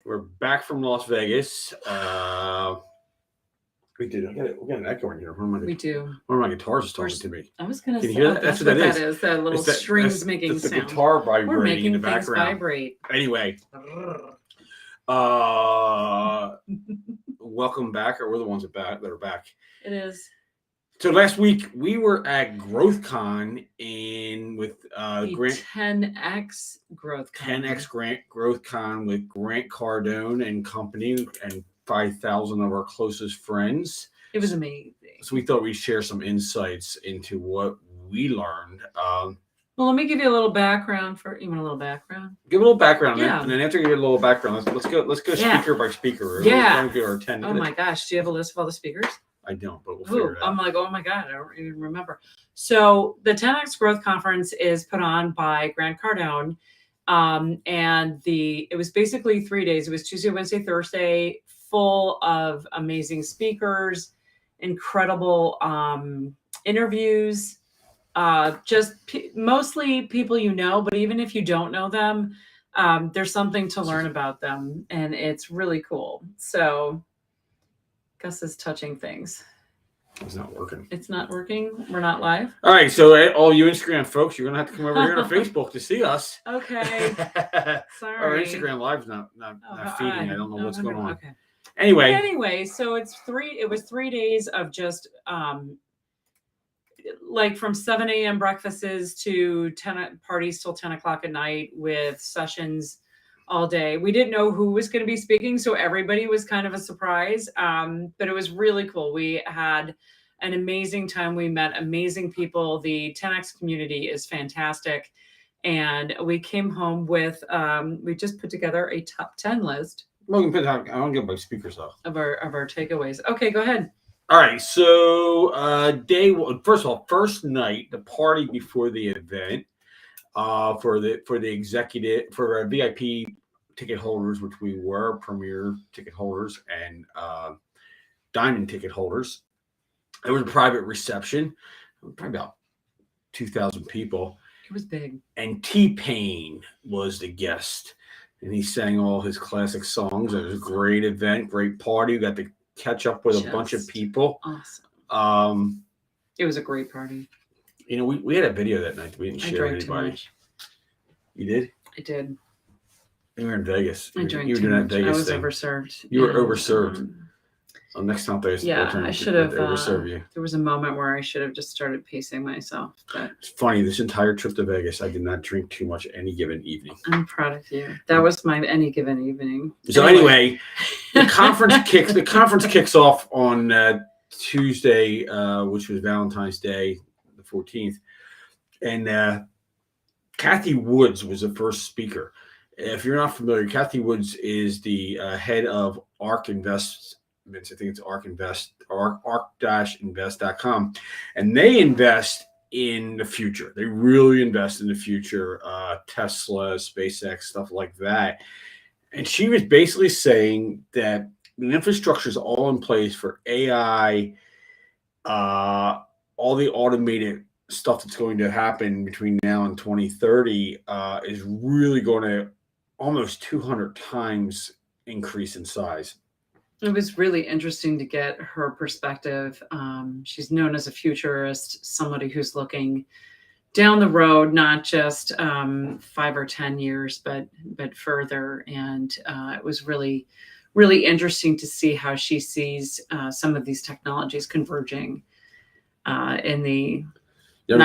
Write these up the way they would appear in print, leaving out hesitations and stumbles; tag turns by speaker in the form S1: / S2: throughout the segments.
S1: We're back from Las Vegas. We did. We got an echo in here.
S2: We do.
S1: One of my guitars is talking to me.
S2: I was going to say,
S1: Can you hear that?
S2: that's what that is. That little strings making
S1: sound. It's the
S2: sound.
S1: guitar vibrating
S2: We're making
S1: in the
S2: things
S1: background.
S2: vibrate.
S1: Anyway, welcome back. Or we're the ones that are back.
S2: It is.
S1: So last week we were at GrowthCon with
S2: Grant 10X GrowthCon.
S1: 10X GrowthCon with Grant Cardone and company and 5,000 of our closest friends.
S2: It was amazing.
S1: So we thought we'd share some insights into what we learned.
S2: Well, let me give you a little background. You want a little background?
S1: Give a little background,
S2: yeah.
S1: And then after you get a little background, let's go speaker by speaker.
S2: Yeah.
S1: We'll get our 10
S2: Oh my gosh, do you have a list of all the speakers?
S1: I don't, but we'll figure it out.
S2: I'm like, oh my God, I don't even remember. So the 10X Growth Conference is put on by Grant Cardone. And it was basically 3 days. It was Tuesday, Wednesday, Thursday, full of amazing speakers, incredible interviews, just mostly people you know, but even if you don't know them, there's something to learn about them, and it's really cool. So Gus is touching things.
S1: It's not working.
S2: It's not working? We're not live?
S1: All right, so all you Instagram folks, you're going to have to come over here to Facebook to see us.
S2: Okay. Sorry.
S1: Our Instagram Live's not feeding. I don't know what's going on.
S2: Okay.
S1: Anyway,
S2: so it was 3 days of just like from 7 a.m. breakfasts to 10 parties till 10 o'clock at night with sessions all day. We didn't know who was going to be speaking, so everybody was kind of a surprise. But it was really cool. We had an amazing time. We met amazing people. The 10X community is fantastic. And we came home with, we just put together a top 10 list.
S1: Well, I don't get my speakers off.
S2: Of our takeaways. Okay, go ahead.
S1: All right. So day one, first of all, first night, the party before the event, for the executive, for our VIP ticket holders, which we were premier ticket holders and diamond ticket holders. It was a private reception, probably about 2,000 people.
S2: It was big. And
S1: T-Pain was the guest, and he sang all his classic songs. It was a great event, great party. We got to catch up with a bunch of people.
S2: Awesome. It was a great party.
S1: You know, we had a video that night that we didn't share with anybody. You did?
S2: I did.
S1: You were in Vegas.
S2: I drank too much. I was overserved.
S1: You were overserved. Next time I
S2: should have
S1: overserve you.
S2: There was a moment where I should have just started pacing myself. But
S1: it's funny, this entire trip to Vegas, I did not drink too much any given evening.
S2: I'm proud of you. That was my any given evening.
S1: So anyway, the conference kicks off on Tuesday, which was Valentine's Day, the 14th, and Kathy Woods was the first speaker. If you're not familiar, Kathy Woods is the head of ARK Investments. I think it's ARK Invest, ARK-invest.com. And they invest in the future. They really invest in the future, Tesla, SpaceX, stuff like that. And she was basically saying that the infrastructure is all in place for AI, all the automated stuff that's going to happen between now and 2030 is really going to almost 200 times increase in size.
S2: It was really interesting to get her perspective. She's known as a futurist, somebody who's looking down the road, not just 5 or 10 years, but further. And it was really, really interesting to see how she sees some of these technologies converging in the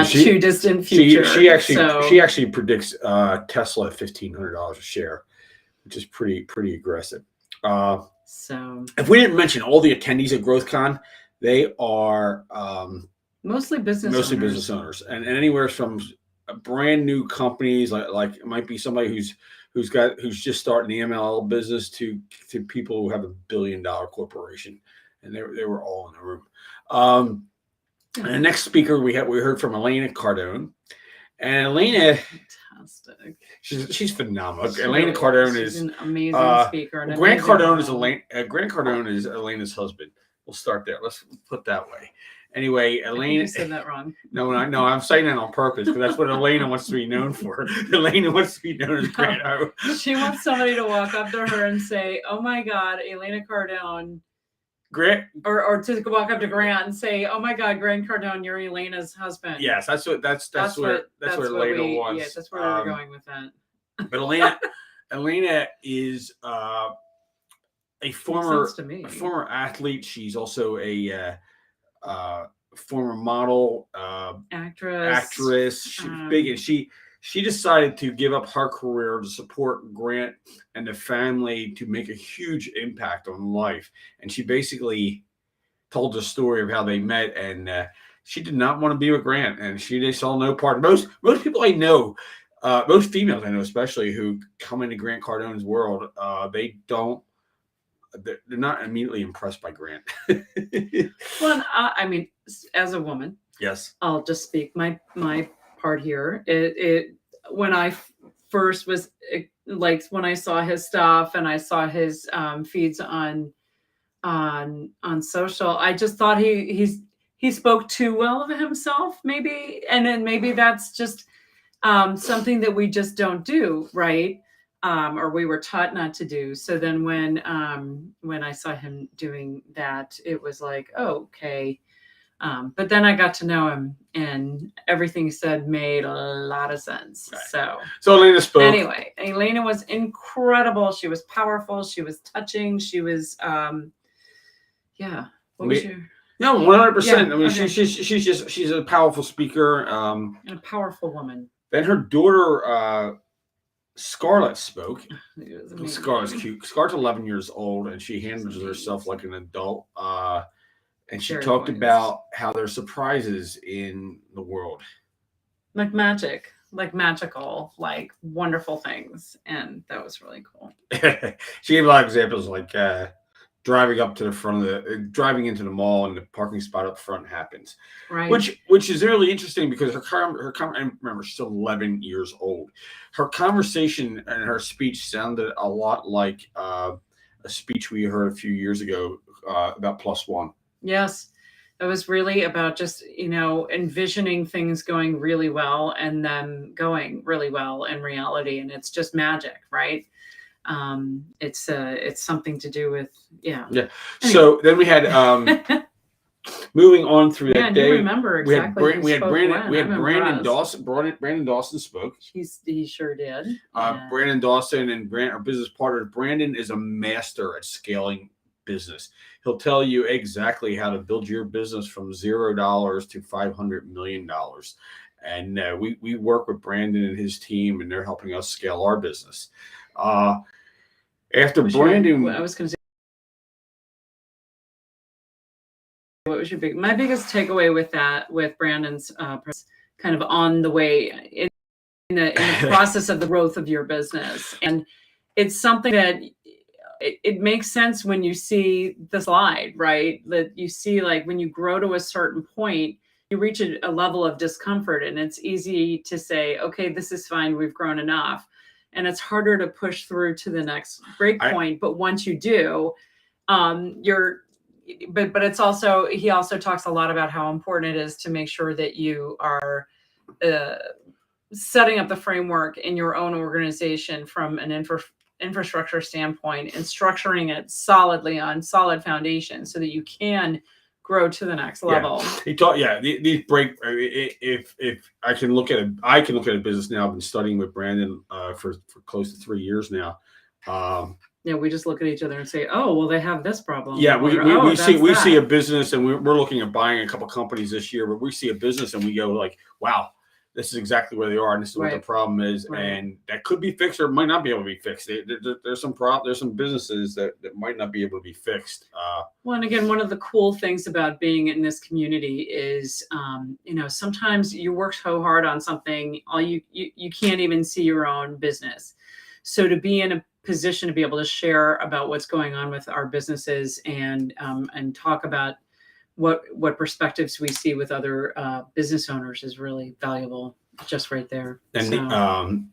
S2: too distant future.
S1: She actually predicts Tesla at $1,500 a share, which is pretty aggressive.
S2: So
S1: if we didn't mention all the attendees at GrowthCon, they are
S2: mostly business
S1: owners, and anywhere from brand new companies like it might be somebody who's just starting the MLL business to people who have $1 billion corporation, and they were all in the room. And the next speaker we heard from Elena Cardone, and Elena.
S2: Fantastic.
S1: She's phenomenal. Elena Cardone is
S2: an amazing speaker.
S1: Grant Cardone is Elena's husband. We'll start there. Let's put it that way. Anyway,
S2: I think
S1: Elena.
S2: you said that wrong.
S1: No, I'm saying that on purpose because that's what Elena wants to be known for. Elena wants to be known as Grant.
S2: She wants somebody to walk up to her and say, "Oh my God, Elena Cardone."
S1: Grant,
S2: or to walk up to Grant and say, "Oh my God, Grant Cardone, you're Elena's husband."
S1: yes, that's where Elena wants.
S2: Yeah, that's where we were going with that.
S1: But Elena is a former athlete. She's also a former model, actress. She's big, and she decided to give up her career to support Grant and the family to make a huge impact on life. And she basically told the story of how they met, and she did not want to be with Grant, and they saw no part. Most people I know, most females I know especially, who come into Grant Cardone's world, they're not immediately impressed by Grant.
S2: Well, I mean, as a woman,
S1: yes,
S2: I'll just speak my part here. It when I first was like when I saw his stuff and I saw his feeds on social, I just thought he spoke too well of himself, maybe, and then maybe that's just something that we just don't do, right? Or we were taught not to do. So then when I saw him doing that, it was like, oh, okay. But then I got to know him, and everything he said made a lot of sense. Right. So
S1: Elena spoke.
S2: Anyway, Elena was incredible. She was powerful. She was touching. She was, yeah. What was your?
S1: No, 100%. I mean, okay. she's a powerful speaker.
S2: And a powerful woman.
S1: Then her daughter, Scarlett, spoke. Scarlett's cute. Scarlett's 11 years old, and she handles herself like an adult. And she talked about how there's surprises in the world.
S2: Like magic, like magical, like wonderful things. And that was really cool.
S1: She gave a lot of examples, like driving into the mall, and the parking spot up front happens.
S2: Right.
S1: Which is really interesting because and remember, she's 11 years old. Her conversation and her speech sounded a lot like a speech we heard a few years ago about Plus One.
S2: Yes. It was really about just, envisioning things going really well and them going really well in reality. And it's just magic, right? It's something to do with, yeah.
S1: Anyway. So then we had, moving on through that day.
S2: I remember exactly.
S1: We had Brandon Dawson. Brandon Dawson spoke.
S2: He sure did.
S1: Brandon Dawson and Grant are business partners. Brandon is a master at scaling business. He'll tell you exactly how to build your business from $0 to $500 million. And we work with Brandon and his team, and they're helping us scale our business. After Brandon,
S2: I was going to say, what was my biggest takeaway with Brandon's kind of on the way in the process of the growth of your business. And it's something that it makes sense when you see the slide, right? That you see, like, when you grow to a certain point, you reach a level of discomfort, and it's easy to say, okay, this is fine, we've grown enough. And it's harder to push through to the next break point. But once you do, but it's also, he also talks a lot about how important it is to make sure that you are setting up the framework in your own organization from an infrastructure standpoint, and structuring it solidly on solid foundation so that you can grow to the next level.
S1: He taught, these break. If I can look at a business now. I've been studying with Brandon for close to 3 years now.
S2: We just look at each other and say, "Oh, well, they have this problem."
S1: Yeah, we see a business, and we're looking at buying a couple companies this year, but we see a business and we go like, "Wow, this is exactly where they are, and this is what the problem is," and that could be fixed or might not be able to be fixed. There's some businesses that might not be able to be fixed.
S2: Well, and again, one of the cool things about being in this community is, sometimes you work so hard on something, you can't even see your own business. So to be in a position to be able to share about what's going on with our businesses and talk about what perspectives we see with other business owners is really valuable, just right there.
S1: And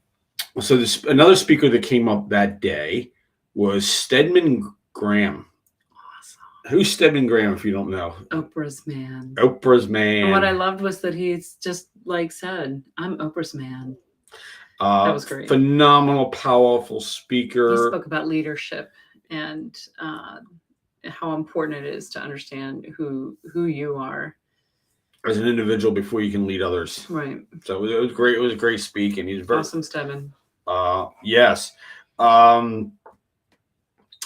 S1: so another speaker that came up that day was Stedman Graham.
S2: Awesome.
S1: Who's Stedman Graham, if you don't know?
S2: Oprah's man.
S1: Oprah's man.
S2: And what I loved was that he's just like said, I'm Oprah's man. That was great.
S1: Phenomenal, powerful speaker.
S2: He spoke about leadership and how important it is to understand who you are
S1: as an individual before you can lead others.
S2: Right.
S1: So it was great. It was a great speak, and he's very
S2: awesome, Stedman.
S1: Yes.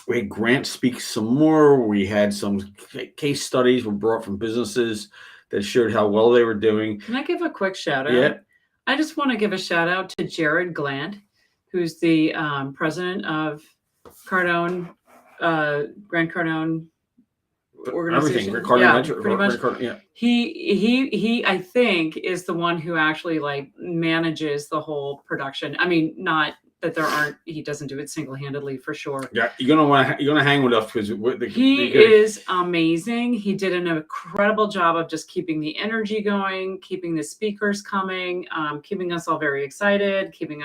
S1: We had Grant speak some more. We had some case studies were brought from businesses that showed how well they were doing.
S2: Can I give a quick shout out?
S1: Yeah.
S2: I just want to give a shout out to Jared Glant, who's the president of Cardone, Grant Cardone organization.
S1: Everything.
S2: Yeah,
S1: Venture,
S2: pretty much.
S1: Yeah.
S2: He I think is the one who actually like manages the whole production. I mean, not that he doesn't do it single-handedly for sure.
S1: Yeah, you're gonna hang with us because
S2: he is amazing. He did an incredible job of just keeping the energy going, keeping the speakers coming, keeping us all very excited, keeping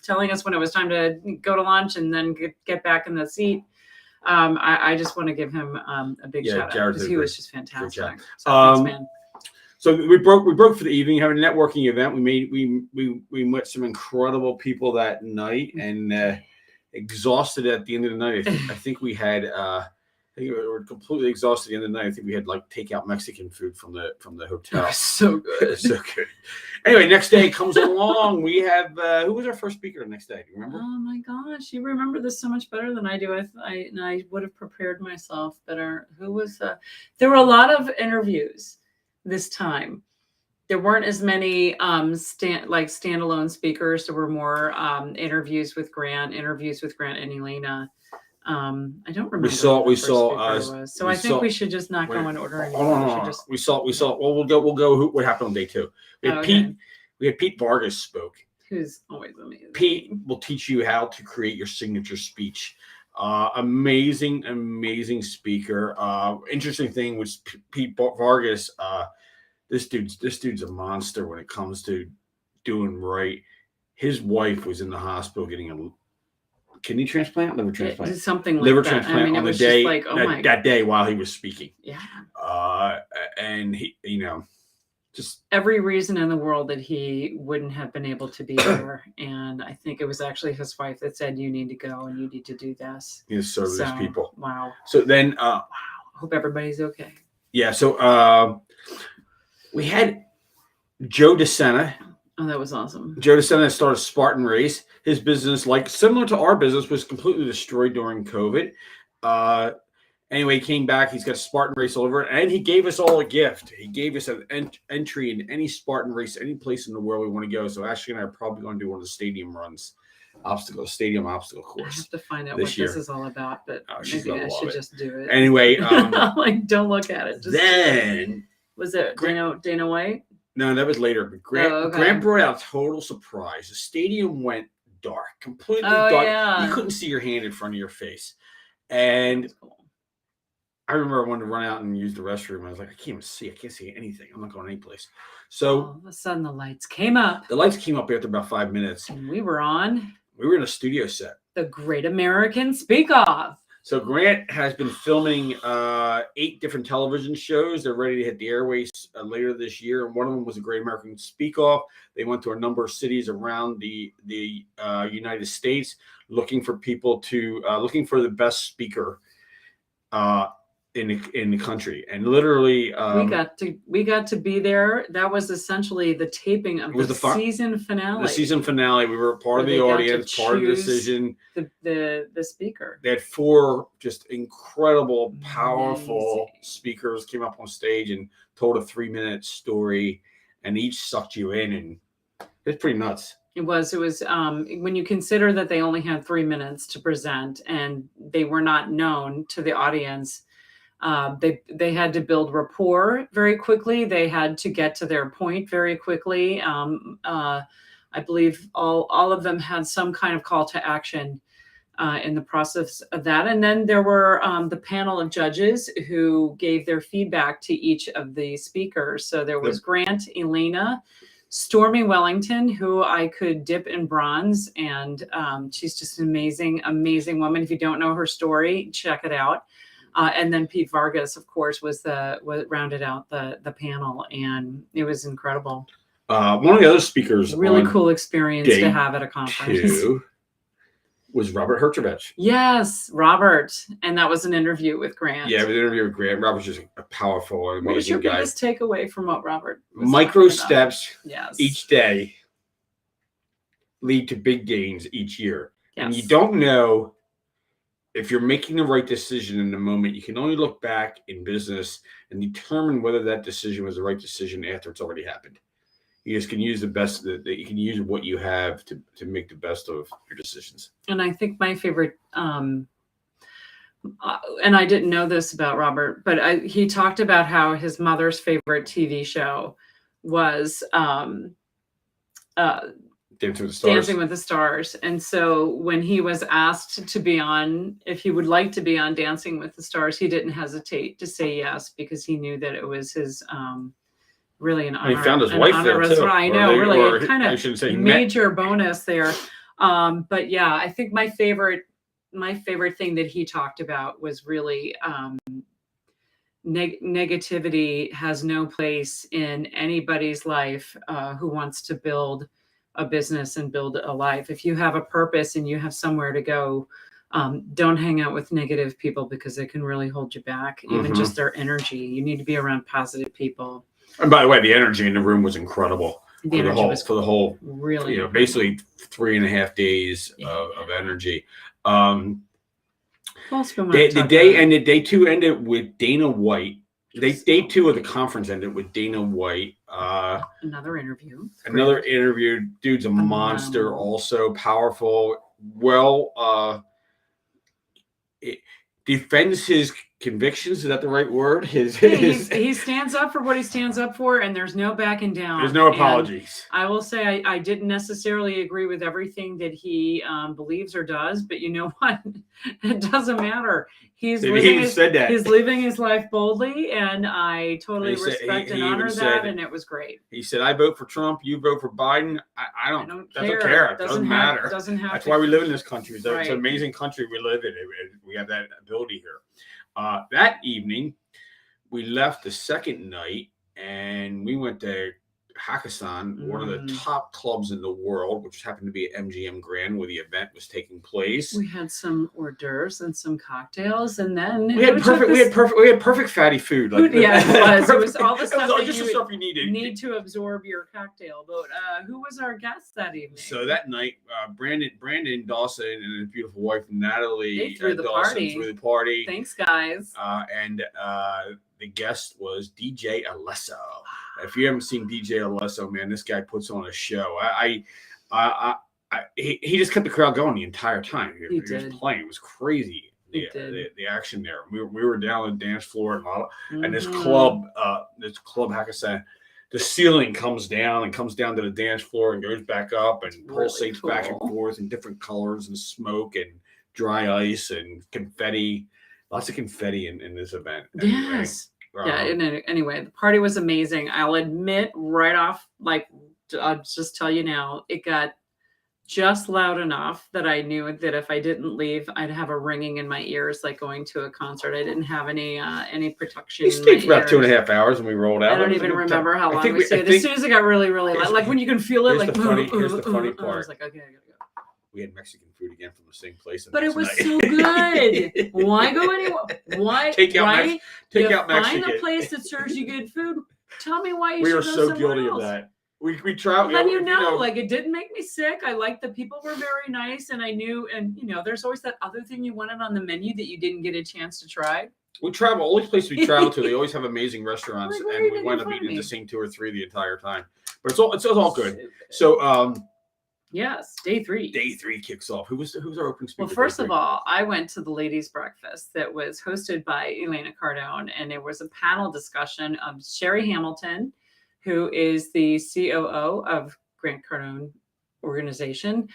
S2: telling us when it was time to go to lunch and then get back in the seat. I just want to give him a big shout out because he was just fantastic. So thanks, man.
S1: So we broke for the evening, having a networking event. We met some incredible people that night, and exhausted at the end of the night. I think we were completely exhausted at the end of the night. I think we had like takeout Mexican food from the hotel.
S2: It was so good,
S1: so good. Anyway, next day comes along. We have who was our first speaker the next day? Do you remember?
S2: Oh my gosh, you remember this so much better than I do. I would have prepared myself better. Who was? There were a lot of interviews this time. There weren't as many standalone speakers. There were more interviews with Grant and Elena. I don't remember.
S1: We saw.
S2: So I think we should just not go in order
S1: anymore. We saw. Well, we'll go. What happened on day two? We had Pete. We had Pete Vargas spoke.
S2: Who's always amazing.
S1: Pete will teach you how to create your signature speech. Amazing speaker. Interesting thing was Pete Vargas. This dude's a monster when it comes to doing right. His wife was in the hospital getting a kidney transplant, liver transplant,
S2: something like
S1: liver
S2: that.
S1: transplant.
S2: I mean,
S1: on
S2: the
S1: day
S2: like,
S1: that day while he was speaking.
S2: Yeah.
S1: And he, just
S2: every reason in the world that he wouldn't have been able to be there. And I think it was actually his wife that said, you need to go and you need to do this.
S1: You serve these people.
S2: Wow.
S1: So then,
S2: hope everybody's okay.
S1: Yeah. So we had Joe DeSena.
S2: Oh, that was awesome.
S1: Joe DeSena started Spartan Race. His business, like similar to our business, was completely destroyed during COVID. Anyway, he came back. He's got Spartan Race all over, and he gave us all a gift. He gave us an entry in any Spartan Race, any place in the world we want to go. So Ashley and I are probably going to do one of the stadium runs, stadium obstacle course.
S2: I have to find out what this is all about, but maybe I should just do it.
S1: Anyway,
S2: don't look at it. Just
S1: then
S2: was it Dana White?
S1: No, that was later. But Grant brought out a total surprise. The stadium went dark, completely dark.
S2: Yeah.
S1: You couldn't see your hand in front of your face, and I remember I wanted to run out and use the restroom. I was like, I can't see anything. I'm not going any place. So
S2: all of a sudden, the lights came up.
S1: The lights came up after about 5 minutes,
S2: and we were in
S1: a studio set.
S2: The Great American Speak Off.
S1: So Grant has been filming 8 different television shows. They're ready to hit the airways later this year, and one of them was a Great American Speak Off. They went to a number of cities around the United States, looking for the best speaker in the country, and literally
S2: we got to be there. That was essentially the taping of the season finale.
S1: The season finale. We were part of the audience, part of the decision.
S2: The speaker.
S1: They had 4 just incredible, powerful speakers came up on stage and told a 3-minute story, and each sucked you in, and it's pretty nuts.
S2: It was when you consider that they only had 3 minutes to present and they were not known to the audience. They had to build rapport very quickly. They had to get to their point very quickly. I believe all of them had some kind of call to action in the process of that. And then there were the panel of judges who gave their feedback to each of the speakers. So there was Grant, Elena, Stormy Wellington, who I could dip in bronze. And she's just an amazing woman. If you don't know her story, check it out. And then Pete Vargas, of course, rounded out the panel, and it was incredible.
S1: One of the other speakers,
S2: really cool experience to have at a conference,
S1: was Robert Herjavec.
S2: Yes, Robert, and that was an interview with Grant.
S1: Yeah, it was an interview with Grant. Robert's just a powerful, amazing guy.
S2: What was your biggest takeaway from what Robert was
S1: Micro steps
S2: yes.
S1: each day lead to big gains each year.
S2: Yes.
S1: And you don't know if you're making the right decision in the moment. You can only look back in business and determine whether that decision was the right decision after it's already happened. You just can use the best that you can use what you have to make the best of your decisions.
S2: And I think my favorite, and I didn't know this about Robert, but he talked about how his mother's favorite TV show was Dancing with the Stars. And so when he was asked to be on, if he would like to be on Dancing with the Stars, he didn't hesitate to say yes, because he knew that it was his really an honor.
S1: He found his wife there too.
S2: I know, really, kind of major bonus there. But yeah, I think my favorite thing that he talked about was really negativity has no place in anybody's life who wants to build a business and build a life. If you have a purpose and you have somewhere to go, don't hang out with negative people, because it can really hold you back. Even just their energy. You need to be around positive people.
S1: And by the way, the energy in the room was incredible.
S2: The energy was
S1: for the whole
S2: really,
S1: basically 3.5 days of energy. The day ended. Day 2 ended with Dana White. Day 2 of the conference ended with Dana White.
S2: Another interview.
S1: Dude's a monster. Also powerful. Well, defends his convictions. Is that the right word?
S2: He stands up for what he stands up for, and there's no backing down.
S1: There's no apologies.
S2: And I will say I didn't necessarily agree with everything that he believes or does, but you know what? It doesn't matter. He's living his life boldly, and I totally respect and honor that, and it was great.
S1: He said, "I vote for Trump. You vote for Biden. I don't care. It doesn't matter. That's why we live in this country. It's an amazing country we live in. We have that ability here." That evening, we left the second night and we went to Hakkasan, one of the top clubs in the world, which happened to be at MGM Grand, where the event was taking place.
S2: We had some hors d'oeuvres and some cocktails, and then
S1: we had perfect fatty food.
S2: It was. It was all the stuff
S1: stuff you
S2: need to absorb your cocktail. But who was our guest that evening?
S1: So that night, Brandon Dawson and his beautiful wife Natalie
S2: threw the
S1: party.
S2: Thanks, guys.
S1: And the guest was DJ Alesso. If you haven't seen DJ Alesso, man, this guy puts on a show. He just kept the crowd going the entire time. He was playing. It was crazy. The action there. We were down on the dance floor and this club Hakkasan, the ceiling comes down to the dance floor and goes back up and pulsates back and forth in different colors and smoke and dry ice and confetti. Lots of confetti in this event.
S2: Yes. Anyway, the party was amazing. I'll admit right off, I'll just tell you now, it got just loud enough that I knew that if I didn't leave, I'd have a ringing in my ears, like going to a concert. I didn't have any protection.
S1: We stayed for about 2.5 hours and we rolled out.
S2: I don't even remember how long we stayed. As soon as it got really, really loud, like when you can feel it,
S1: here's the funny part.
S2: I was like, okay, I gotta go.
S1: We had Mexican food again from the same place.
S2: But it was so good. Why go anywhere? Why?
S1: Take out Mexican.
S2: Find a place that serves you good food. Tell me why you should go somewhere else.
S1: We are so guilty of that. We traveled.
S2: Then it didn't make me sick. I liked the people were very nice, and I knew, and there's always that other thing you wanted on the menu that you didn't get a chance to try.
S1: We travel. All these places we travel to, they always have amazing restaurants, and we wind up eating the same 2 or 3 the entire time. But it's all good. So
S2: yes, day 3.
S1: Day 3 kicks off. Who's our opening speaker?
S2: Well, first of all, I went to the ladies' breakfast that was hosted by Elena Cardone, and it was a panel discussion of Sherry Hamilton, who is the COO of Grant Cardone Organization.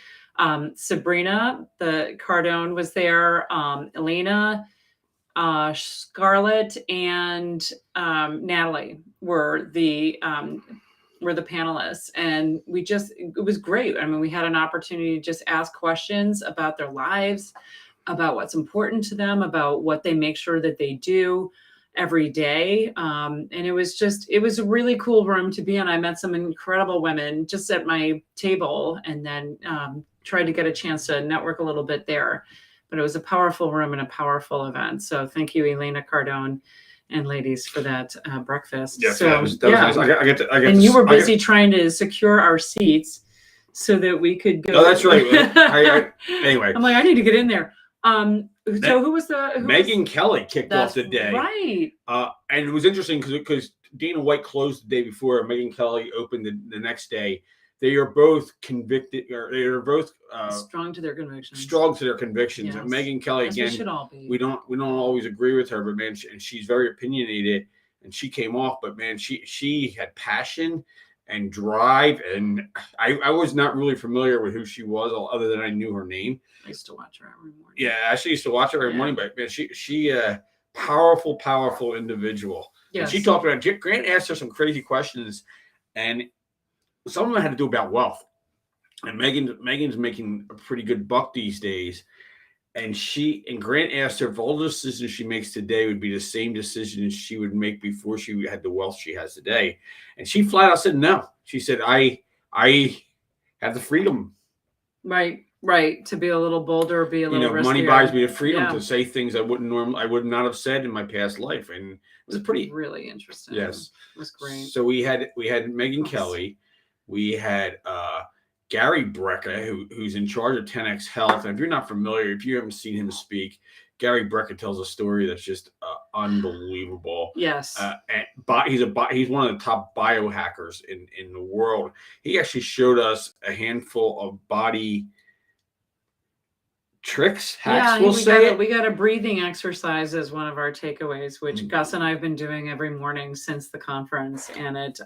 S2: Sabrina, the Cardone, was there. Elena, Scarlett, and Natalie were the panelists, and it was great. I mean, we had an opportunity to just ask questions about their lives, about what's important to them, about what they make sure that they do every day. And it was a really cool room to be in. I met some incredible women just at my table, and then tried to get a chance to network a little bit there. But it was a powerful room and a powerful event. So thank you, Elena Cardone and ladies, for that breakfast.
S1: Yes,
S2: so
S1: that was nice. I get
S2: and you were busy trying to secure our seats so that we could go.
S1: Oh, that's right. Anyway,
S2: I'm like, I need to get in there. So who was
S1: Megyn Kelly kicked off the day,
S2: right?
S1: And it was interesting because Dana White closed the day before. Megyn Kelly opened the next day. They are both convicted, or they are both
S2: strong to their convictions.
S1: Yes. And Megyn Kelly, again,
S2: we should all be.
S1: We don't always agree with her, but man, and she's very opinionated, and she came off. But man, she had passion and drive, and I was not really familiar with who she was, other than I knew her name.
S2: I used to watch her every morning.
S1: Yeah, I actually used to watch her every morning, but man, she powerful individual. Yes. And she talked about, Grant asked her some crazy questions, and some of them had to do about wealth. And Megyn's making a pretty good buck these days. And Grant asked her if all the decisions she makes today would be the same decisions she would make before she had the wealth she has today. And she flat out said no. She said, I have the freedom.
S2: Right. To be a little bolder, be a little riskier.
S1: Money buys me the freedom to say things I would not have said in my past life. And it was
S2: really interesting.
S1: Yes.
S2: It was great.
S1: So we had Megyn Kelly. We had Gary Brecka, who's in charge of 10X Health. And if you're not familiar, if you haven't seen him speak, Gary Brecka tells a story that's just unbelievable.
S2: Yes.
S1: He's one of the top biohackers in the world. He actually showed us a handful of body hacks.
S2: We got a breathing exercise as one of our takeaways, which Gus and I have been doing every morning since the conference. And it,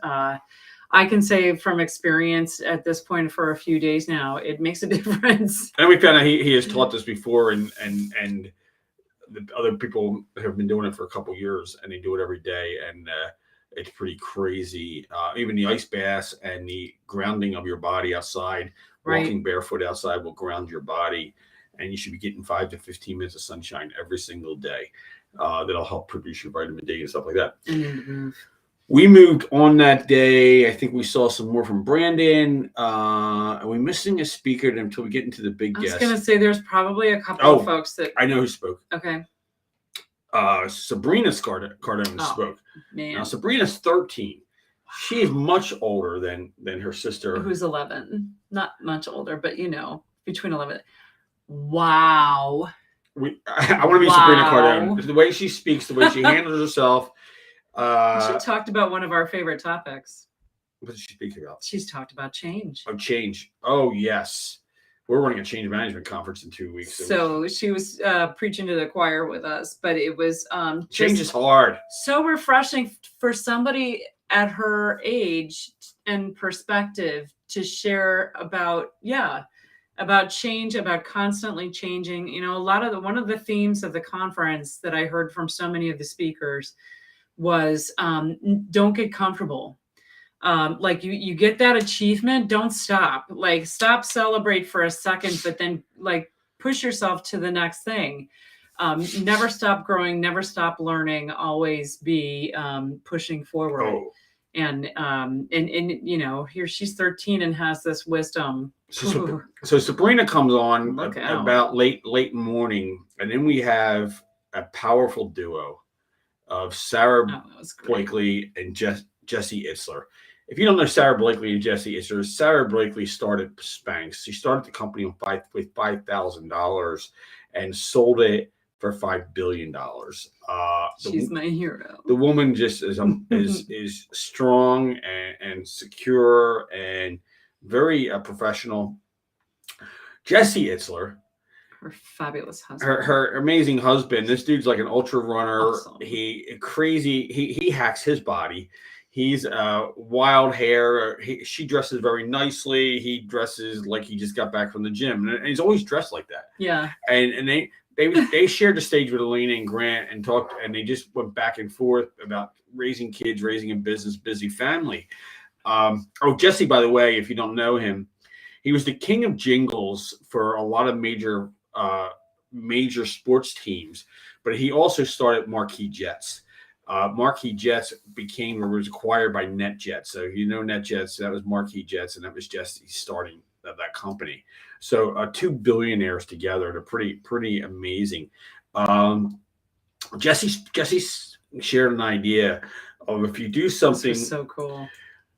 S2: I can say from experience at this point for a few days now, it makes a difference.
S1: And we found out he has taught this before, and the other people have been doing it for a couple years, and they do it every day. And it's pretty crazy. Even the ice baths and the grounding of your body outside, walking barefoot outside will ground your body. And you should be getting 5 to 15 minutes of sunshine every single day. That'll help produce your vitamin D and stuff like that. We moved on that day. I think we saw some more from Brandon. Are we missing a speaker until we get into the big guest?
S2: I was going to say there's probably a couple of folks that...
S1: I know who spoke.
S2: Okay.
S1: Sabrina Cardone spoke.
S2: Man.
S1: Now, Sabrina's 13. She is much older than her sister.
S2: Who's 11. Not much older, but between 11. Wow.
S1: I want to be Sabrina Cardone. The way she speaks, the way she handles herself.
S2: She talked about one of our favorite topics.
S1: What did she speak about?
S2: She's talked about change.
S1: Oh, change. Oh, yes. We're running a change management conference in 2 weeks.
S2: So she was preaching to the choir with us, but it was
S1: change is hard.
S2: So refreshing for somebody at her age and perspective to share about change, about constantly changing. One of the themes of the conference that I heard from so many of the speakers was don't get comfortable. Like you get that achievement, don't stop. Like stop, celebrate for a second, but then like push yourself to the next thing. Never stop growing, never stop learning, always be pushing forward.
S1: Oh.
S2: And here she's 13 and has this wisdom.
S1: So Sabrina comes on about late morning, and then we have a powerful duo of Sarah Blakely and Jesse Itzler. If you don't know Sarah Blakely and Jesse Itzler, Sarah Blakely started Spanx. She started the company with $5,000 and sold it for $5 billion.
S2: She's my hero.
S1: The woman just is strong and secure and very professional. Jesse Itzler,
S2: her fabulous husband,
S1: her amazing husband. This dude's like an ultra runner.
S2: Awesome.
S1: He hacks his body. He's wild hair. She dresses very nicely. He dresses like he just got back from the gym, and he's always dressed like that.
S2: Yeah.
S1: And they shared the stage with Elena and Grant and talked, and they just went back and forth about raising kids, raising a business, busy family. Jesse, by the way, if you don't know him, he was the king of jingles for a lot of major major sports teams, but he also started Marquis Jets. Marquis Jets was acquired by NetJets. So NetJets, that was Marquis Jets, and that was Jesse starting that company. So two billionaires together, and pretty amazing. Jesse shared an idea of if you do something
S2: so cool,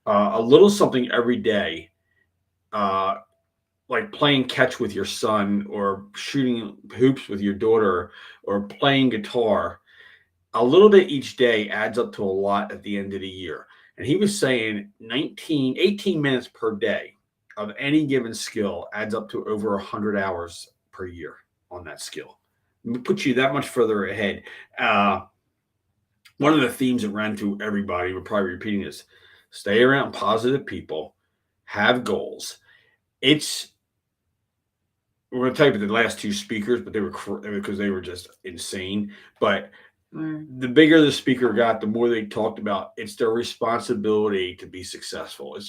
S1: a little something every day, like playing catch with your son, or shooting hoops with your daughter, or playing guitar. A little bit each day adds up to a lot at the end of the year. And he was saying 18 minutes per day of any given skill adds up to over 100 hours per year on that skill. It puts you that much further ahead. One of the themes that ran through everybody, we're probably repeating this: stay around positive people, have goals. We're going to tell you about the last two speakers, but they were because they were just insane. But the bigger the speaker got, the more they talked about it's their responsibility to be successful. It's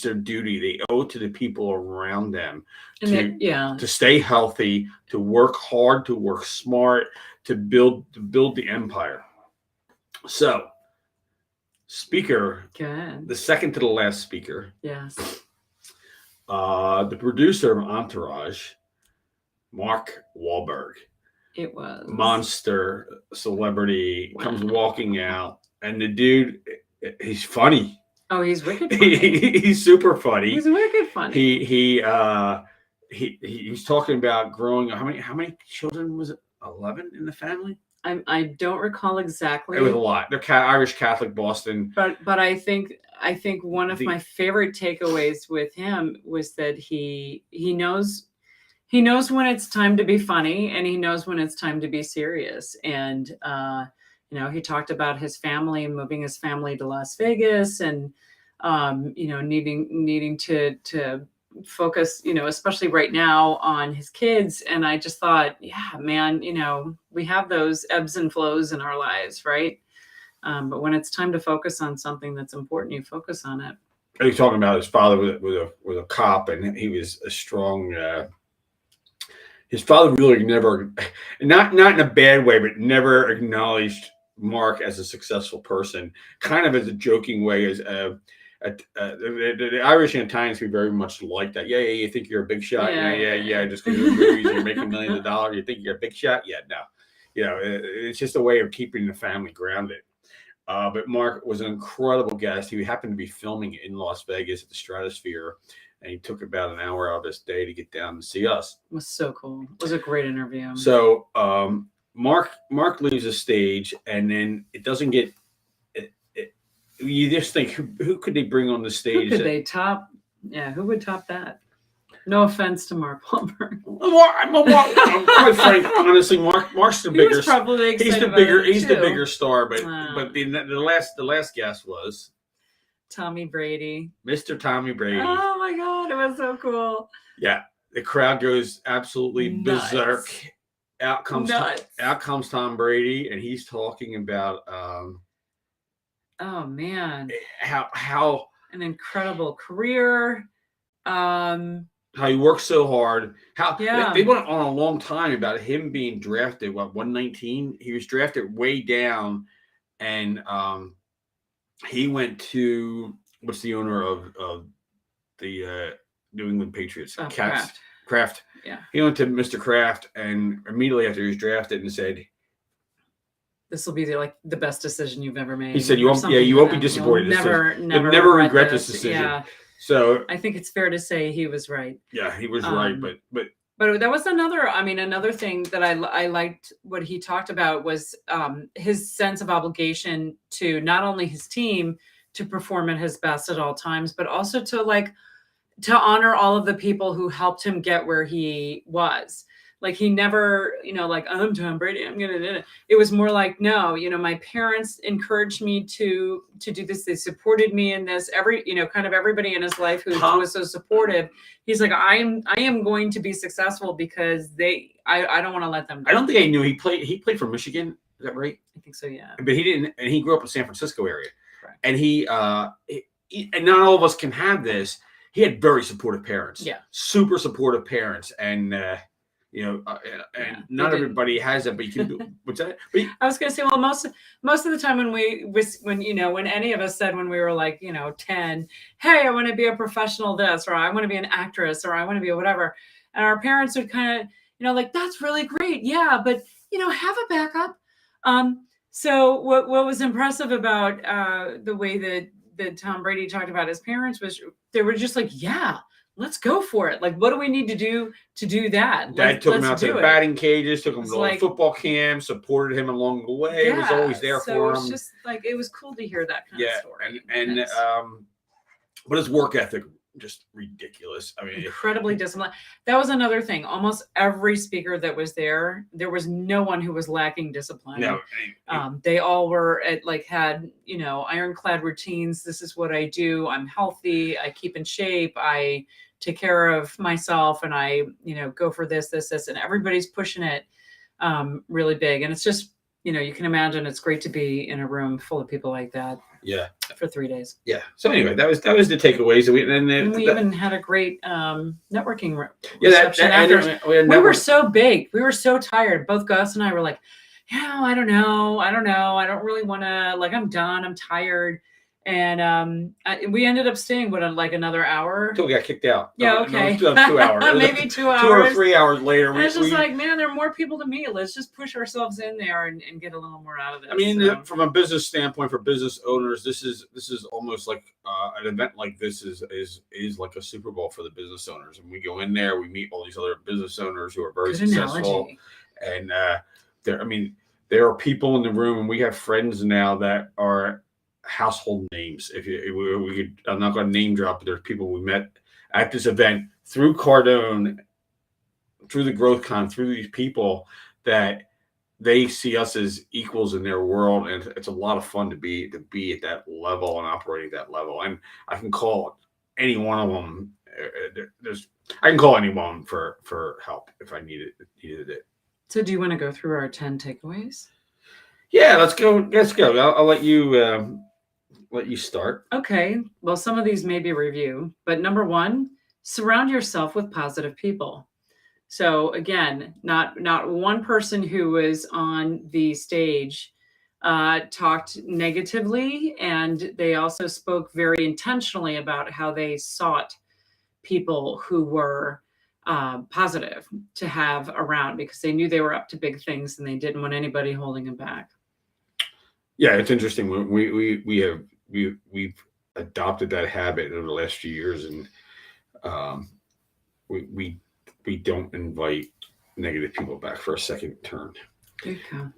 S1: their duty. They owe it to the people around them to stay healthy, to work hard, to work smart, to build the empire. So, speaker, the second to the last speaker,
S2: yes,
S1: the producer of Entourage, Mark Wahlberg.
S2: It was
S1: monster celebrity. Wow. Comes walking out, and the dude, he's funny.
S2: Oh, he's wicked funny.
S1: He's super funny.
S2: He's wicked funny.
S1: He's talking about growing. How many children was it? 11 in the family.
S2: I don't recall exactly.
S1: It was a lot. They're Irish Catholic, Boston.
S2: But I think one of my favorite takeaways with him was that he knows when it's time to be funny, and he knows when it's time to be serious. And he talked about his family, moving his family to Las Vegas, and needing to focus, especially right now, on his kids. And I just thought, yeah, man, we have those ebbs and flows in our lives, right? But when it's time to focus on something that's important, you focus on it.
S1: He's talking about his father was a cop, and he was a strong. His father really never, not in a bad way, but never acknowledged Mark as a successful person. Kind of as a joking way, as the Irish and Italians who very much like that. Yeah, you think you're a big shot? Yeah. Just because you're in movies, you're making millions of dollars, you think you're a big shot? Yeah, no. It's just a way of keeping the family grounded. But Mark was an incredible guest. He happened to be filming in Las Vegas at the Stratosphere, and he took about an hour out of his day to get down and see us.
S2: It was so cool. It was a great interview.
S1: So Mark leaves the stage, and then it doesn't get. You just think, who could they bring on the stage?
S2: Who could they top? Yeah, who would top that? No offense to Mark Wahlberg.
S1: Quite frank, honestly, Mark's the bigger. He's the bigger star, but the last guest was
S2: Tommy Brady.
S1: Mr. Tommy Brady.
S2: Oh my God, it was so cool.
S1: Yeah, the crowd goes absolutely
S2: nuts.
S1: Berserk. Out comes Tom Brady, and he's talking about
S2: oh man,
S1: how
S2: an incredible career.
S1: How he worked so hard. They went on a long time about him being drafted. 119? He was drafted way down, and he went to what's the owner of the New England Patriots? Kraft.
S2: Yeah.
S1: He went to Mr. Kraft, and immediately after he was drafted, and said,
S2: "This will be the best decision you've ever made."
S1: He said, "You won't be disappointed.
S2: You'll
S1: never regret this decision."
S2: Yeah.
S1: So
S2: I think it's fair to say he was right.
S1: Yeah, he was right, but
S2: that was another thing that I liked what he talked about was his sense of obligation to not only his team to perform at his best at all times, but also to honor all of the people who helped him get where he was. Like he never, I'm Tom Brady, I'm gonna do it. It was more like, no, my parents encouraged me to do this. They supported me in this. Kind of everybody in his life who was so supportive. He's like, I am going to be successful because I don't want to let them go.
S1: I don't think I knew he played for Michigan. Is that right?
S2: I think so, yeah.
S1: But he didn't, and he grew up in San Francisco area.
S2: Correct.
S1: And he and not all of us can have this. He had very supportive parents.
S2: Yeah.
S1: Super supportive parents. And You know, and
S2: Yeah,
S1: not
S2: they did.
S1: everybody has that, but you can do. What's that? But
S2: I was going to say, well, most of the time when any of us said when we were like 10, hey, I want to be a professional this, or I want to be an actress, or I want to be a whatever, and our parents would kind of like, that's really great, yeah, but have a backup. So what was impressive about the way that Tom Brady talked about his parents was they were just like, yeah, let's go for it. Like, what do we need to do that?
S1: Dad took him out to the batting cages, took him to
S2: like,
S1: football camp, supported him along the way. Was always there for him.
S2: So it's just like, it was cool to hear that kind of story.
S1: But his work ethic, just ridiculous. I mean,
S2: incredibly disciplined. That was another thing. Almost every speaker that was there was no one who was lacking discipline.
S1: No,
S2: they all were had ironclad routines. This is what I do. I'm healthy. I keep in shape. I take care of myself, and I go for this, and everybody's pushing it really big. And it's just you can imagine it's great to be in a room full of people like that.
S1: Yeah.
S2: For 3 days.
S1: Yeah. So anyway, that was the takeaways.
S2: And we even had a great networking
S1: reception.
S2: We were so big. We were so tired. Both Gus and I were like, yeah, I don't know. I don't really want to, I'm done. I'm tired. And we ended up staying another hour
S1: until we got kicked out.
S2: Yeah, okay.
S1: No, 2 hours.
S2: Maybe 2 hours.
S1: 2 or 3 hours later.
S2: It's just man, there are more people to meet. Let's just push ourselves in there and get a little more out of it.
S1: I mean, from a business standpoint, for business owners, this is almost like an event like this is like a Super Bowl for the business owners. And we go in there, we meet all these other business owners who are very successful. And there are people in the room, and we have friends now that are household names. If we could, I'm not going to name drop, but there's people we met at this event through Cardone, through the Growth Con, through these people that they see us as equals in their world, and it's a lot of fun to be at that level and operating at that level. And I can call any one of them. I can call anyone for help if I needed it.
S2: So, do you want to go through our 10 takeaways?
S1: Yeah, let's go. I'll let you start.
S2: Okay. Well, some of these may be review, but number 1, surround yourself with positive people. So again, not one person who was on the stage talked negatively, and they also spoke very intentionally about how they sought people who were positive to have around, because they knew they were up to big things and they didn't want anybody holding them back.
S1: Yeah, it's interesting. We've adopted that habit over the last few years, and we don't invite negative people back for a second turn.
S2: There you go.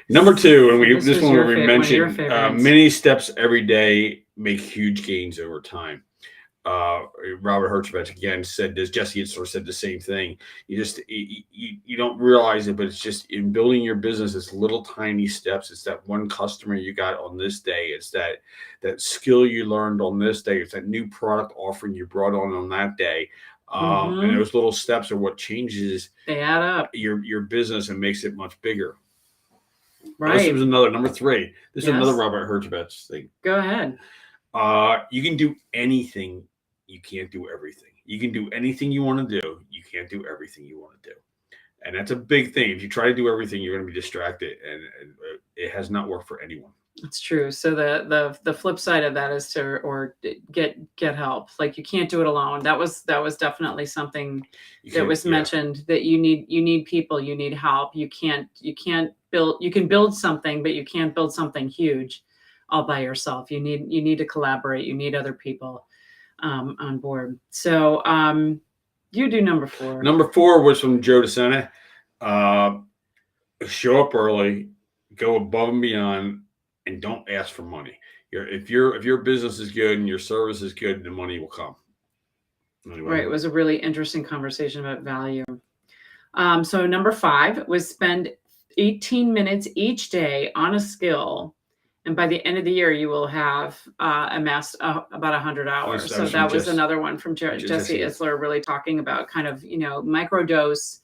S1: Number 2, and this one we mentioned, many steps every day make huge gains over time. Robert Herjavec again said this. Jesse Itzler said the same thing. You don't realize it, but it's just in building your business. It's little tiny steps. It's that one customer you got on this day. It's that skill you learned on this day. It's that new product offering you brought on that day. And those little steps are what changes.
S2: They add up
S1: your business and makes it much bigger.
S2: Right.
S1: This was another number 3. This is another Robert Herjavec thing.
S2: Go ahead.
S1: You can do anything. You can't do everything. You can do anything you want to do. You can't do everything you want to do. And that's a big thing. If you try to do everything, you're going to be distracted, and it has not worked for anyone.
S2: It's true. So the flip side of that is to get help. Like, you can't do it alone. That was definitely something that was mentioned, that you need people, you need help. You can build something, but you can't build something huge all by yourself. You need to collaborate. You need other people on board. So you do number 4.
S1: Number 4 was from Joe DeSena. Show up early, go above and beyond, and don't ask for money. If your business is good and your service is good, the money will come. Anyway.
S2: Right. It was a really interesting conversation about value. So number 5 was spend 18 minutes each day on a skill, and by the end of the year, you will have amassed about 100 hours. So that was another one from Jesse Itzler, really talking about kind of, microdose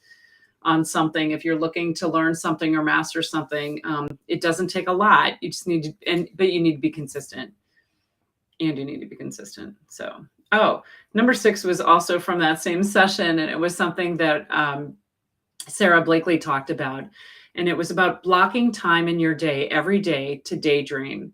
S2: on something. If you're looking to learn something or master something, it doesn't take a lot. You just need to, but you need to be consistent. So Oh, number 6 was also from that same session, and it was something that Sarah Blakely talked about. And it was about blocking time in your day every day to daydream.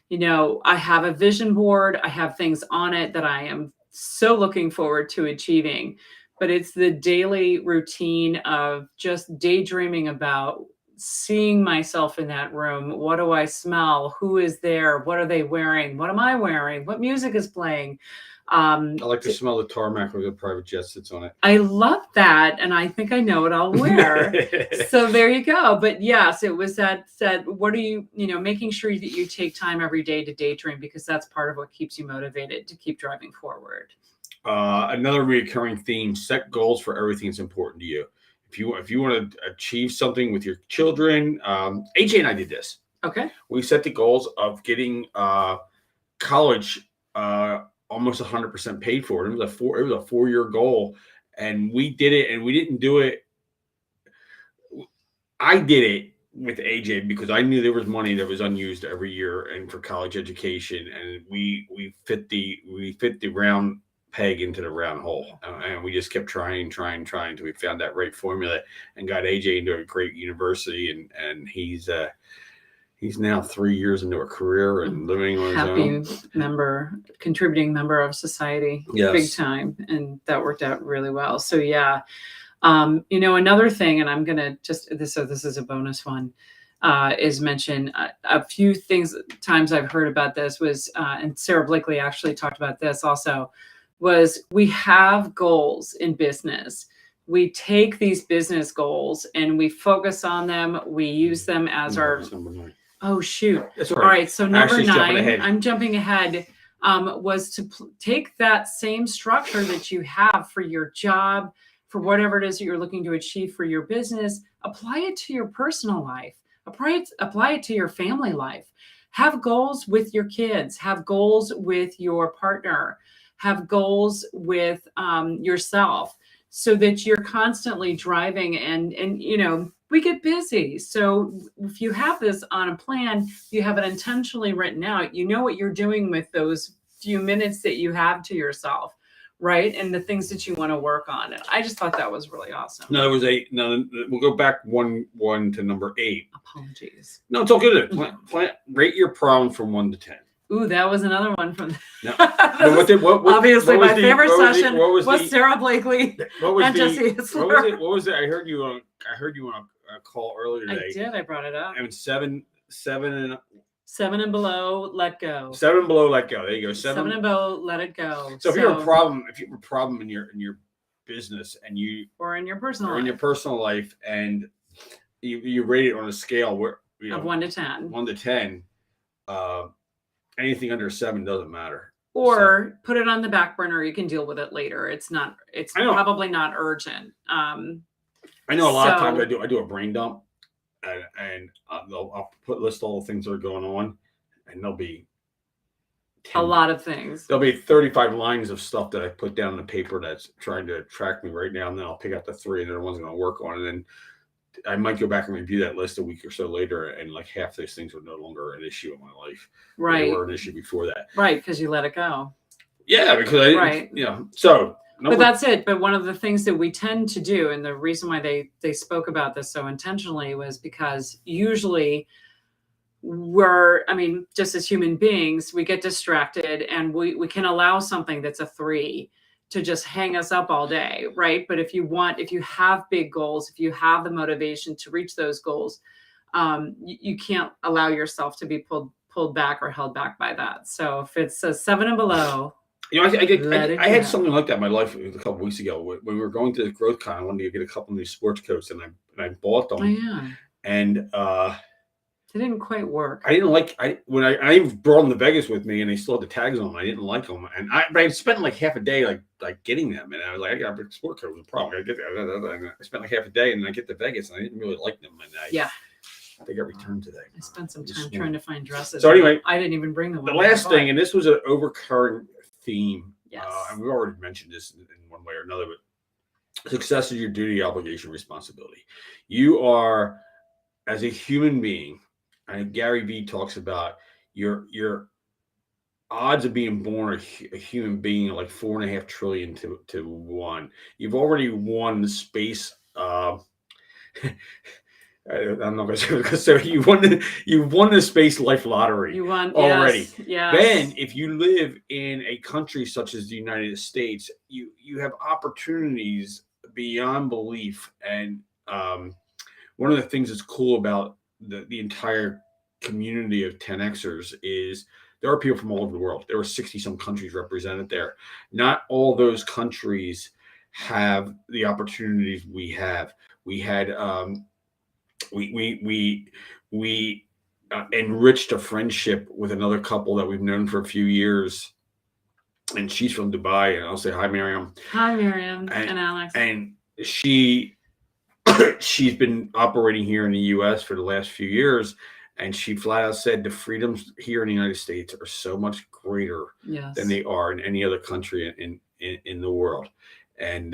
S2: You know, I have a vision board, I have things on it that I am so looking forward to achieving, but it's the daily routine of just daydreaming about seeing myself in that room. What do I smell? Who is there? What are they wearing? What am I wearing? What music is playing?
S1: I like to smell the tarmac with the private jet sits on it.
S2: I love that, and I think I know what I'll wear. So there you go. But yes, it was that said, what are you, making sure that you take time every day to daydream, because that's part of what keeps you motivated to keep driving forward.
S1: Another recurring theme: set goals for everything that's important to you. If you want to achieve something with your children, AJ and I did this.
S2: Okay.
S1: We set the goals of getting college almost 100% paid for. It was a 4-year goal, and we did it. And we didn't do it. I did it with AJ because I knew there was money that was unused every year and for college education, and we fit the round peg into the round hole, and we just kept trying until we found that right formula and got AJ into a great university, and he's now 3 years into a career and living on his own.
S2: Happy contributing member of society,
S1: yes.
S2: Big time, and that worked out really well. So yeah. Another thing, and I'm going to this is a bonus one, is mention a few times I've heard about this was, and Sarah Blakely actually talked about this also, was we have goals in business. We take these business goals and we focus on them. We use them as our, oh shoot.
S1: That's
S2: all right. So number 9, I'm jumping ahead, was to take that same structure that you have for your job, for whatever it is that you're looking to achieve for your business, apply it to your personal life, apply it to your family life. Have goals with your kids, have goals with your partner, have goals with yourself, so that you're constantly driving and we get busy. So if you have this on a plan, you have it intentionally written out, you know what you're doing with those few minutes that you have to yourself. Right. And the things that you want to work on. And I just thought that was really awesome.
S1: No, it was 8. No, we'll go back one to number 8.
S2: Apologies.
S1: No, it's all good. Rate your problem from 1 to 10.
S2: Ooh, that was another one from.
S1: No.
S2: Obviously, my favorite session was Sarah Blakely and Jesse Isler.
S1: What was it? I heard you on a call earlier today.
S2: I did. I brought it up.
S1: I mean, 7
S2: and below, let go.
S1: 7 and below, let go. There you go.
S2: 7 and below, let it go.
S1: So if you have a problem in your business and
S2: or in your personal
S1: life, and you rate it on a scale where
S2: of 1 to 10.
S1: 1 to 10, anything under 7 doesn't matter.
S2: Or put it on the back burner. You can deal with it later. It's probably not urgent.
S1: I know a lot of times I do a brain dump. And I'll list all the things that are going on, and there'll be
S2: a lot of things.
S1: There'll be 35 lines of stuff that I put down on the paper that's trying to attract me right now, and then I'll pick out the 3 and the ones I'm going to work on, and then I might go back and review that list a week or so later, and like half those things are no longer an issue in my life.
S2: Right,
S1: they were an issue before that.
S2: Right, because you let it go.
S1: Yeah, because so.
S2: But that's it. But one of the things that we tend to do, and the reason why they spoke about this so intentionally, was because usually just as human beings, we get distracted, and we can allow something that's a 3 to just hang us up all day, right? But if you have big goals, if you have the motivation to reach those goals, you can't allow yourself to be pulled back or held back by that. So if it's a 7 and below,
S1: I had something like that in my life a couple weeks ago when we were going to the Growth Con. I wanted to get a couple of these sports coats, and I bought them.
S2: Oh, yeah.
S1: And
S2: they didn't quite work.
S1: I didn't like. When I brought them to Vegas with me, and they still had the tags on them. I didn't like them, and I spent like half a day like getting them, and I was like, I got a sport coat. Was a problem. I spent like half a day, and I get to Vegas, and I didn't really like them. And they got returned today.
S2: I spent some time trying to find dresses.
S1: So anyway,
S2: I didn't even bring them.
S1: The last thing, and this was an overcurrent theme,
S2: yes.
S1: And we already mentioned this in one way or another, but success is your duty, obligation, responsibility. You are, as a human being, and Gary Vee talks about your odds of being born a human being are like 4.5 trillion to 1. You've already won the space. I'm not going to say you've won the space life lottery.
S2: You won
S1: already.
S2: Yes.
S1: Then, if you live in a country such as the United States, you have opportunities beyond belief. And one of the things that's cool about the entire community of 10Xers is there are people from all over the world. There were 60 some countries represented there. Not all those countries have the opportunities we have. We had we enriched a friendship with another couple that we've known for a few years, and she's from Dubai. And I'll say hi, Miriam.
S2: Hi, Miriam and Alex.
S1: And she's been operating here in the U.S. for the last few years, and she flat out said the freedoms here in the United States are so much greater than they are in any other country in the world. And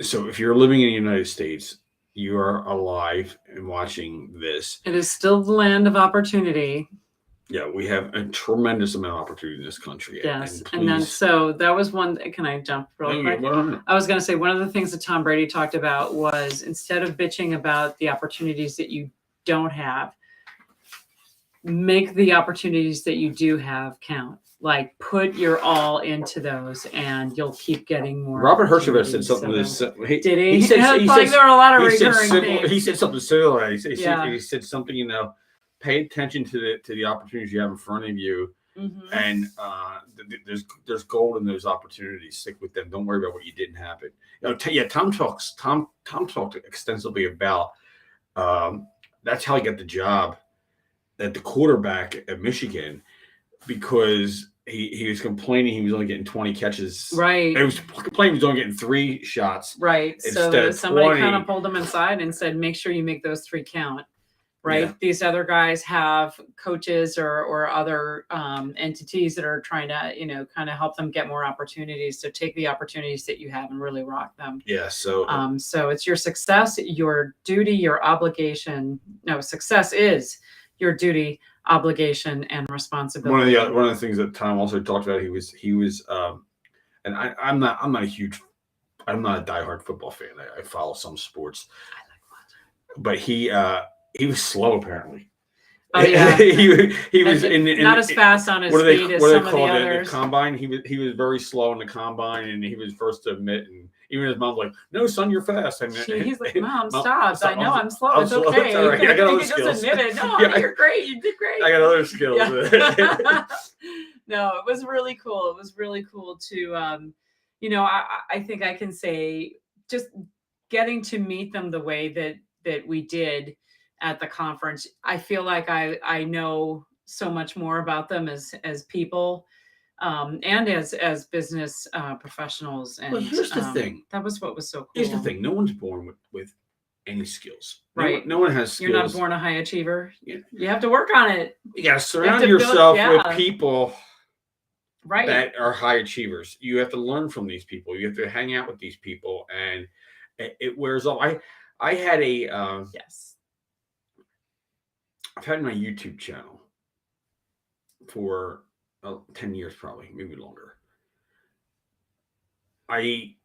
S1: so if you're living in the United States, you are alive and watching this.
S2: It is still the land of opportunity.
S1: Yeah, we have a tremendous amount of opportunity in this country.
S2: Yes, and then so that was one. Can I jump real quick? I was going to say one of the things that Tom Brady talked about was instead of bitching about the opportunities that you don't have, make the opportunities that you do have count. Like put your all into those, and you'll keep getting more.
S1: Robert Herjavec said something.
S2: Did he? He said there are a lot of recurring things.
S1: He said something similar. He said something. Pay attention to the opportunities you have in front of you, and there's gold in those opportunities. Stick with them. Don't worry about what you didn't happen. Tom talked extensively about that's how he got the job at the quarterback at Michigan, because he was complaining he was only getting 20 catches.
S2: Right.
S1: He was complaining he was only getting 3 shots.
S2: Right. So somebody kind of pulled him aside and said, make sure you make those 3 count. Right. Yeah. These other guys have coaches or other entities that are trying to, kind of help them get more opportunities. So take the opportunities that you have and really rock them.
S1: Yeah. So
S2: it's your success, your duty, your obligation. No, success is your duty, obligation, and responsibility.
S1: One of the things that Tom also talked about, he was and I'm not a diehard football fan. I follow some sports. I like watching. But he was slow apparently.
S2: Oh yeah,
S1: he was
S2: not as fast on his feet as some of the others.
S1: The combine. He was very slow in the combine, and he was first to admit. And even his mom's like, "No, son, you're fast."
S2: He's like, "Mom, stop! I know I'm slow. It's okay."
S1: It's all right. I got other skills.
S2: He just admitted, "No, you're great. You did great."
S1: I got other skills.
S2: Yeah. No, it was really cool. It was really cool to, I think I can say just getting to meet them the way that we did at the conference. I feel like I know so much more about them as people, and as business professionals. And
S1: here's the thing.
S2: That was what was so cool.
S1: Here's the thing. No one's born with any skills.
S2: Right.
S1: No one has skills.
S2: You're not born a high achiever. Yeah. You have to work on it.
S1: You got to surround yourself with people that are high achievers. You have to learn from these people. You have to hang out with these people, and it wears off. I had a
S2: yes.
S1: I've had my YouTube channel for 10 years, probably, maybe longer.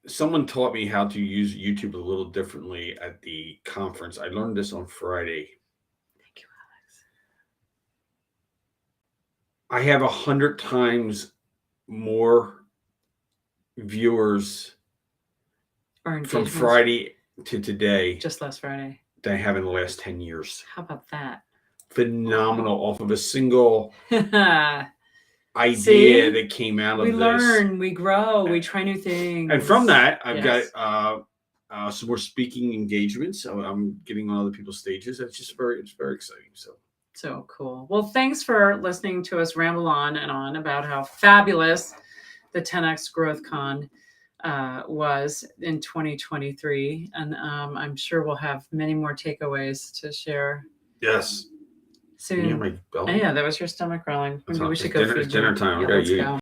S1: Someone taught me how to use YouTube a little differently at the conference. I learned this on Friday.
S2: Thank you, Alex.
S1: I have 100 times more viewers from Friday to today.
S2: Just last Friday.
S1: Than I have in the last 10 years.
S2: How about that?
S1: Phenomenal off of a single idea that came out of this.
S2: We learn, we grow, we try new things.
S1: And from that, I've got some more speaking engagements. So I'm getting on other people's stages. It's very exciting.
S2: So cool. Well, thanks for listening to us ramble on and on about how fabulous the 10X Growth Con was in 2023. And I'm sure we'll have many more takeaways to share.
S1: Yes.
S2: Soon.
S1: You hear my bell?
S2: Yeah, that was your stomach growling. Maybe we should go.
S1: It's dinner time.
S2: Yeah, let's go.